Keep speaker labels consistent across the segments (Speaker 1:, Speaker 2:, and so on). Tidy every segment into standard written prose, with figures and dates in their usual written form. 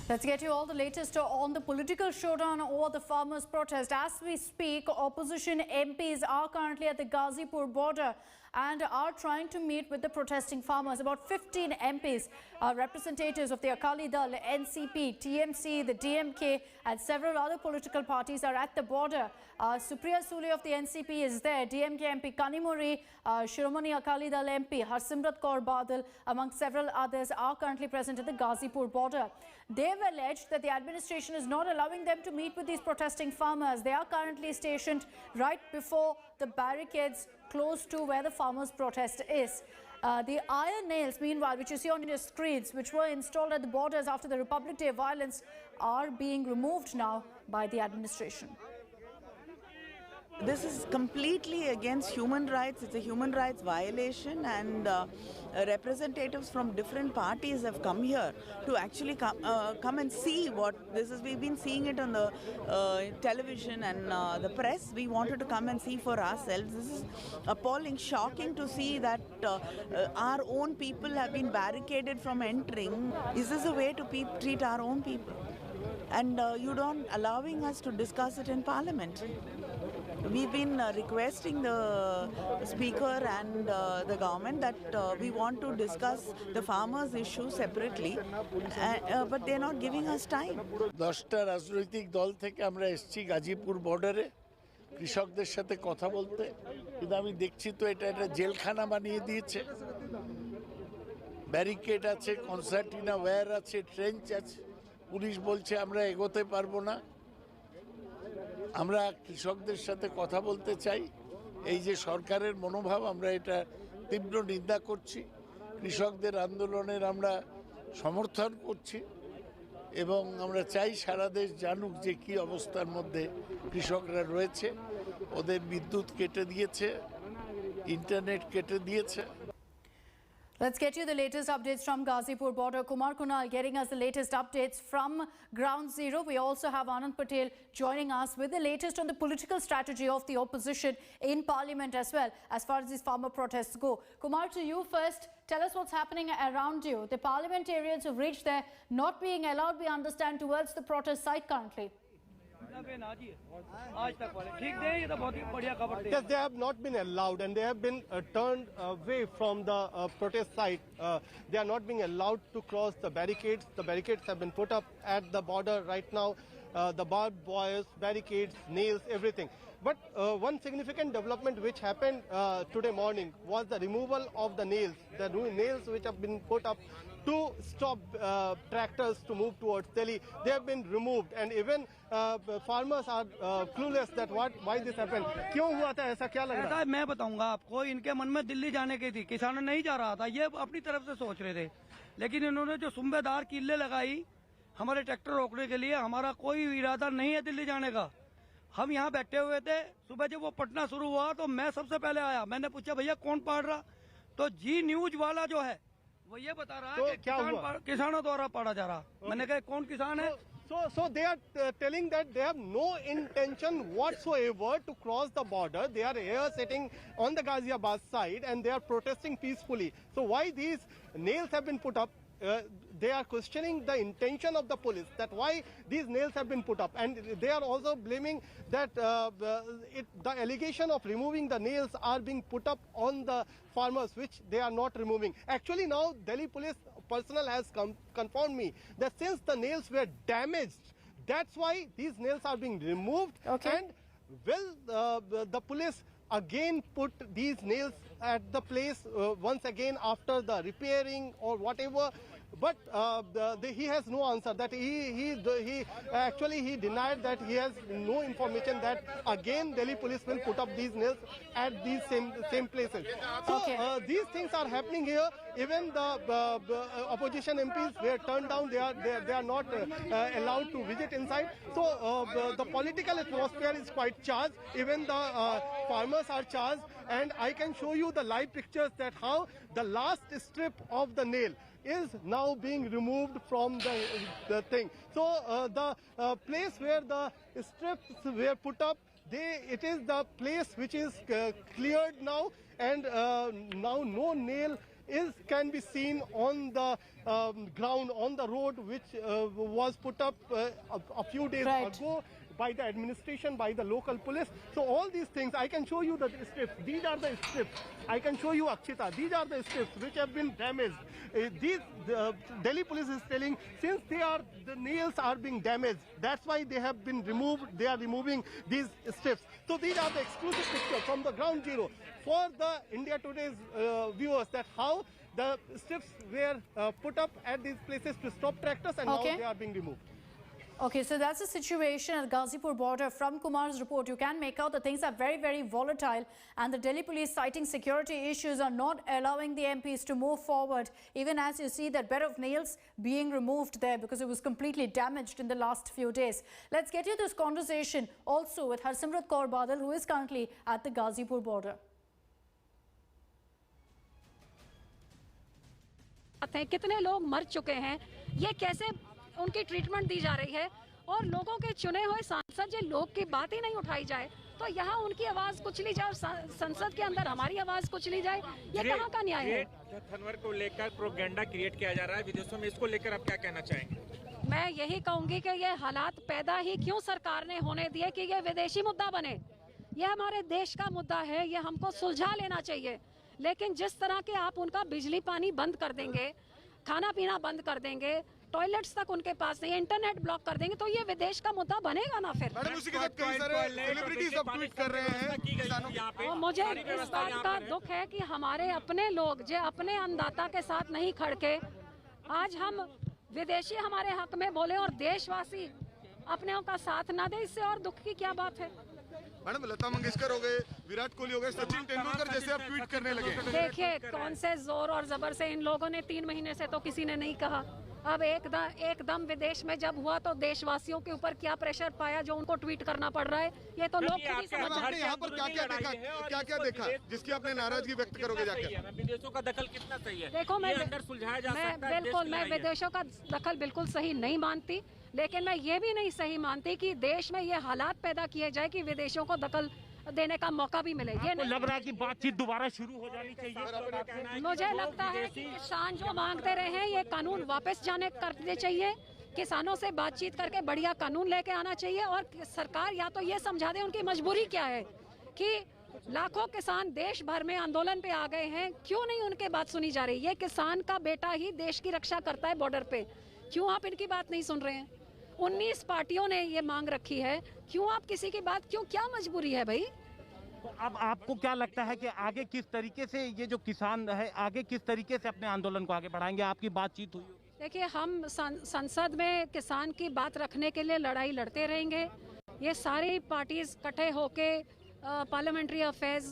Speaker 1: Let's get you all the latest on the political showdown over the farmers' protest. As we speak, opposition MPs are currently at the Ghazipur border and are trying to meet with the protesting farmers. About 15 MPs, representatives of the Akali Dal, NCP, TMC, the DMK and several other political parties are at the border. Supriya Sule of the NCP is there, DMK MP Kanimuri, Shiromani Akali Dal MP Harsimrat Kaur Badal, among several others, are currently present at the Ghazipur border. They've alleged that the administration is not allowing them to meet with these protesting farmers. They are currently stationed right before the barricades close to where the farmers' protest is. The iron nails, meanwhile, which you see on your screens, which were installed at the borders after the Republic Day violence, are being removed now by the administration.
Speaker 2: This is completely against human rights. It's a human rights violation, and representatives from different parties have come here to actually come and see what this is. We've been seeing it on the television and the press. We wanted to come and see for ourselves. This is appalling, shocking to see that our own people have been barricaded from entering. Is this a way to treat our own people? And you don't allowing us to discuss it in Parliament. We've been requesting the Speaker and the government that we want to discuss the farmers' issue separately, but they're not giving us time.
Speaker 3: 10টা রাজনৈতিক দল থেকে আমরা এসেছি গাজীপুর বর্ডারে কৃষকদের সাথে কথা বলতে, কিন্তু আমি দেখছি তো এটা জেলখানা বানিয়ে দিয়েছে। ব্যারিকেড আছে, কনসার্টিনা ওয়্যার আছে, ট্রেঞ্চ আছে, পুলিশ বলছে আমরা এগোতে পারবো না। আমরা কৃষকদের সাথে কথা বলতে চাই। এই যে সরকারের মনোভাব, আমরা এটা তীব্র নিন্দা করছি। কৃষকদের আন্দোলনের আমরা সমর্থন করছি এবং আমরা চাই সারা দেশ জানুক যে কী অবস্থার মধ্যে কৃষকরা রয়েছে। ওদের বিদ্যুৎ কেটে দিয়েছে, ইন্টারনেট কেটে দিয়েছে।
Speaker 1: Let's get you the latest updates from Ghazipur border. Kumar Kunal getting us the latest updates from ground zero. We also have Anand Patel joining us with the latest on the political strategy of the opposition in Parliament as well, as far as these farmer protests go. Kumar, to you first, tell us what's happening around you. The parliamentarians who've reached there not being allowed, we understand, towards the protest site currently.
Speaker 4: Yes, they have not been allowed, and they have been turned away from the protest site. They are not being allowed to cross the barricades. The barricades have been put up at the border right now. The barbed wires, barricades, nails, everything. But one significant development which happened today morning was the removal of the nails which have been put up to stop tractors to move towards Delhi. They have been removed, and even farmers are clueless that why this happened. क्यों हुआ था ऐसा, क्या लग रहा है?
Speaker 5: मैं बताऊंगा आपको। इनके मन में दिल्ली जाने की थी, किसान नहीं जा रहा था, ये अपनी तरफ से सोच रहे थे, लेकिन इन्होंने जो सूबेदार किले लगाई हमारे ट्रैक्टर रोकने के लिए, हमारा कोई इरादा नहीं है दिल्ली जाने का। हम यहाँ बैठे हुए थे, सुबह जब वो पटना शुरू हुआ तो मैं सबसे पहले आया। मैंने पूछा भैया कौन पढ़ रहा, तो जी न्यूज वाला जो है वो ये बता रहा है कि किसानों द्वारा पढ़ा जा रहा। मैंने कहा कौन किसान है?
Speaker 4: So they are telling that they have no intention whatsoever to cross the border. They are here sitting on the Ghaziabad side and they are protesting peacefully. So why these nails have been put up? They are questioning the intention of the police, that why these nails have been put up, and they are also blaming that the allegation of removing the nails are being put up on the farmers, which they are not removing. Actually, now Delhi police personnel has confirmed me that since the nails were damaged, that's why these nails are being removed.
Speaker 1: Okay.
Speaker 4: And will the police again put these nails at the place once again after the repairing or whatever? But he has no answer. That he denied that he has no information that again Delhi police will put up these nails at these same places. So
Speaker 1: okay.
Speaker 4: These things are happening here. Even the opposition MPs were turned down. They are not allowed to visit inside. So the political atmosphere is quite charged. Even the farmers are charged, and I can show you the live pictures that how the last strip of the nail is now being removed from the thing. So the place where the strips were put up, it is the place which is cleared now, and now no nail can be seen on the ground, on the road, which was put up a few days
Speaker 1: Right.
Speaker 4: ago by the administration, by the local police. So all these things, I can show you the strips. These are the strips. I can show you, Akshita, these are the strips which have been damaged. The Delhi police is telling, since the nails are being damaged, that's why they have been removed. They are removing these strips. So these are the exclusive pictures from the ground zero for the India Today's viewers, that how the strips were put up at these places to stop tractors, and
Speaker 1: Okay.
Speaker 4: now they are being removed.
Speaker 1: Okay, so that's the situation at Ghazipur border. From Kumar's report, you can make out that things are very, very volatile, and the Delhi police, citing security issues, are not allowing the MPs to move forward, even as you see that bed of nails being removed there because it was completely damaged in the last few days. Let's get you this conversation also with Harsimrat Kaur Badal, who is currently at the Ghazipur border.
Speaker 6: कितने लोग मर चुके हैं, ये कैसे उनकी treatment दी जा रही है, और लोगों के चुने हुए सांसद, ये लोग की बात ही नहीं उठाई जाए तो यहाँ उनकी आवाज कुचली जाए और संसद के अंदर हमारी आवाज कुचली जाए, ये कहाँ का न्याय है?
Speaker 7: धनवर को लेकर प्रोपेगेंडा क्रिएट किया जा रहा है विदेशों में, इसको लेकर आप क्या कहना चाहेंगे?
Speaker 6: मैं यही कहूंगी कि ये हालात पैदा ही क्यों सरकार ने होने दिए कि ये विदेशी मुद्दा बने। ये हमारे देश का मुद्दा है, ये हमको सुलझा लेना चाहिए। लेकिन जिस तरह के आप उनका बिजली पानी बंद कर देंगे, खाना पीना बंद कर देंगे, टॉयलेट्स तक उनके पास नहीं, इंटरनेट ब्लॉक कर देंगे, तो ये विदेश का मुद्दा बनेगा ना फिर।
Speaker 8: मैडम, उसी के साथ कई सारे सेलिब्रिटीज अब ट्वीट कर रहे हैं।
Speaker 6: और मुझे इस बात का दुख है कि हमारे अपने लोग जो अपने अन्नदाता के साथ नहीं खड़के, आज हम विदेशी हमारे हक में बोले और देशवासी अपने का साथ ना दे, इससे और दुख की क्या बात है?
Speaker 8: मैडम, लता मंगेशकर हो गए, विराट कोहली हो गए, सचिन तेंदुलकर जैसे आप ट्वीट करने लगे।
Speaker 6: देखिए कौन से जोर और जबर से इन लोगों ने 3 महीने से तो किसी ने नहीं कहा, अब एकदम विदेश में जब हुआ तो देशवासियों के ऊपर क्या प्रेशर पाया जो उनको ट्वीट करना पड़ रहा है, ये तो लोग खुद ही समझ
Speaker 8: आपने यहाँ पर क्या देखा जिसकी आपने नाराजगी व्यक्त करोगे जाकर?
Speaker 7: विदेशों का दखल कितना सही है?
Speaker 6: देखो, मैं
Speaker 7: अंदर सुलझाया जा सकता है,
Speaker 6: बिल्कुल मैं विदेशों का दखल बिल्कुल सही नहीं मानती, लेकिन मैं ये भी नहीं सही मानती कि देश में ये हालात पैदा किए जाए कि विदेशों को दखल देने का मौका भी मिले। ये नहीं
Speaker 7: लग रहा है कि बातचीत दोबारा शुरू हो जानी चाहिए।
Speaker 6: मुझे लगता है कि किसान जो मांगते रहे हैं ये कानून वापस करने चाहिए, किसानों से बातचीत करके बढ़िया कानून लेके आना चाहिए, और सरकार या तो ये समझा दे उनकी मजबूरी क्या है कि लाखों किसान देश भर में आंदोलन पे आ गए हैं, क्यों नहीं उनके बात सुनी जा रही? ये किसान का बेटा ही देश की रक्षा करता है बॉर्डर पे, क्यों आप इनकी बात नहीं सुन रहे हैं? 19 पार्टियों ने ये मांग रखी है, क्यों आप किसी की बात, क्यों, क्या मजबूरी है भाई?
Speaker 9: तो अब आपको क्या लगता है कि आगे किस तरीके से ये जो किसान है आगे किस तरीके से अपने आंदोलन को आगे बढ़ाएंगे? आपकी बातचीत हुई?
Speaker 6: देखिए, हम संसद में किसान की बात रखने के लिए लड़ाई लड़ते रहेंगे। ये सारी पार्टीज इकट्ठे होके पार्लियामेंट्री अफेयर्स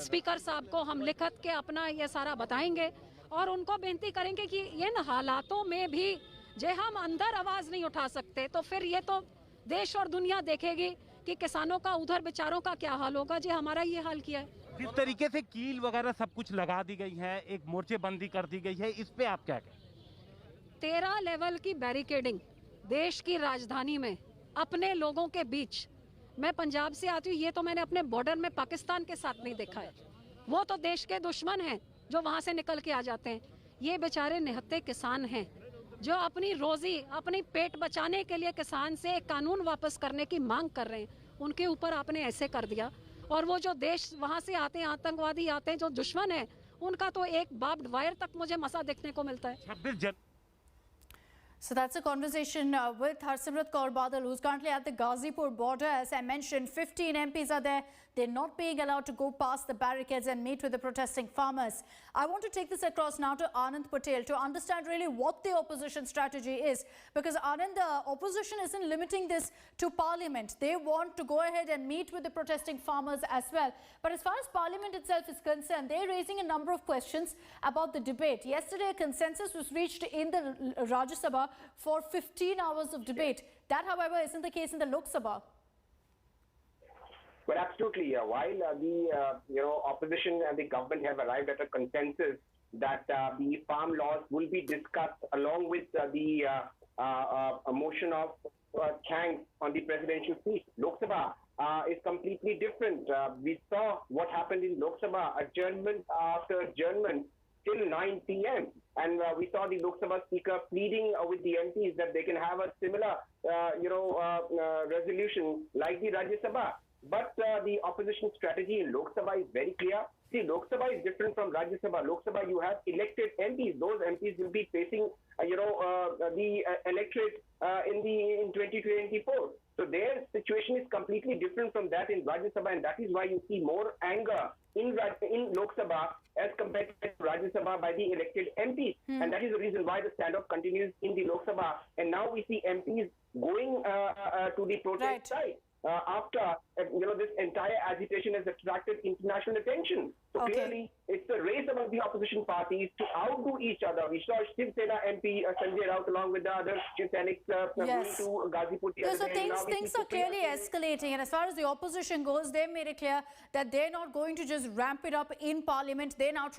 Speaker 6: स्पीकर साहब को हम लिखत के अपना ये सारा बताएंगे और उनको बेनती करेंगे कि इन हालातों में भी जे हम अंदर आवाज नहीं उठा सकते तो फिर ये तो देश और दुनिया देखेगी कि किसानों का उधर बेचारों का क्या हाल होगा, जो हमारा ये हाल किया है।
Speaker 9: जिस तरीके से कील वगैरह सब कुछ लगा दी गई है, एक मोर्चेबंदी कर दी गई है, इस पे आप क्या कहें?
Speaker 6: 13 लेवल की बैरिकेडिंग देश की राजधानी में अपने लोगों के बीच। मैं पंजाब से आती हूँ, ये तो मैंने अपने बॉर्डर में पाकिस्तान के साथ नहीं देखा है। वो तो देश के दुश्मन हैं जो वहाँ से निकल के आ जाते हैं। ये बेचारे निहत्थे किसान हैं जो अपनी रोजी, अपनी पेट बचाने के लिए किसान से एक कानून वापस करने की मांग कर रहे हैं। उनके ऊपर आपने ऐसे कर दिया, और वो जो देश वहाँ से आते हैं, आतंकवादी आते हैं जो दुश्मन है, उनका तो एक बार्ब्ड वायर तक मुझे मसा देखने को मिलता है।
Speaker 9: 26
Speaker 1: So that's a conversation with Harsimrat Kaur Badal, who's currently at the Ghazipur border. As I mentioned, 15 MPs are there. They're not being allowed to go past the barricades and meet with the protesting farmers. I want to take this across now to Anand Patel to understand really what the opposition strategy is. Because Anand, the opposition isn't limiting this to Parliament. They want to go ahead and meet with the protesting farmers as well. But as far as Parliament itself is concerned, they're raising a number of questions about the debate. Yesterday, a consensus was reached in the Rajya Sabha for 15 hours of debate. That, however, isn't the case in the Lok Sabha.
Speaker 10: Well, absolutely. While the opposition and the government have arrived at a consensus that the farm laws will be discussed along with the motion of thanks on the presidential speech. Lok Sabha is completely different. We saw what happened in Lok Sabha, adjournment after adjournment, till 9 p.m. And we saw the Lok Sabha Speaker pleading with the MPs that they can have a similar, resolution like the Rajya Sabha. But the opposition strategy in Lok Sabha is very clear. See, Lok Sabha is different from Rajya Sabha. Lok Sabha, you have elected MPs. Those MPs will be facing, the electorate in 2024. So their situation is completely different from that in Rajya Sabha, and that is why you see more anger in Lok Sabha as compared to Rajya Sabha by the elected MPs. And that is the reason why the standoff continues in the Lok Sabha. And now we see MPs going to the protest side. After this entire agitation has attracted international attention. So clearly, it's a race among the opposition parties to outdo each other. We saw Shiv Sena MP Sanjay Raut along with the other Shiv Senics going to Ghazipur.
Speaker 1: So things are clearly escalating, and as far as the opposition goes, they made it clear that they're not going to just ramp it up in Parliament. They're now trying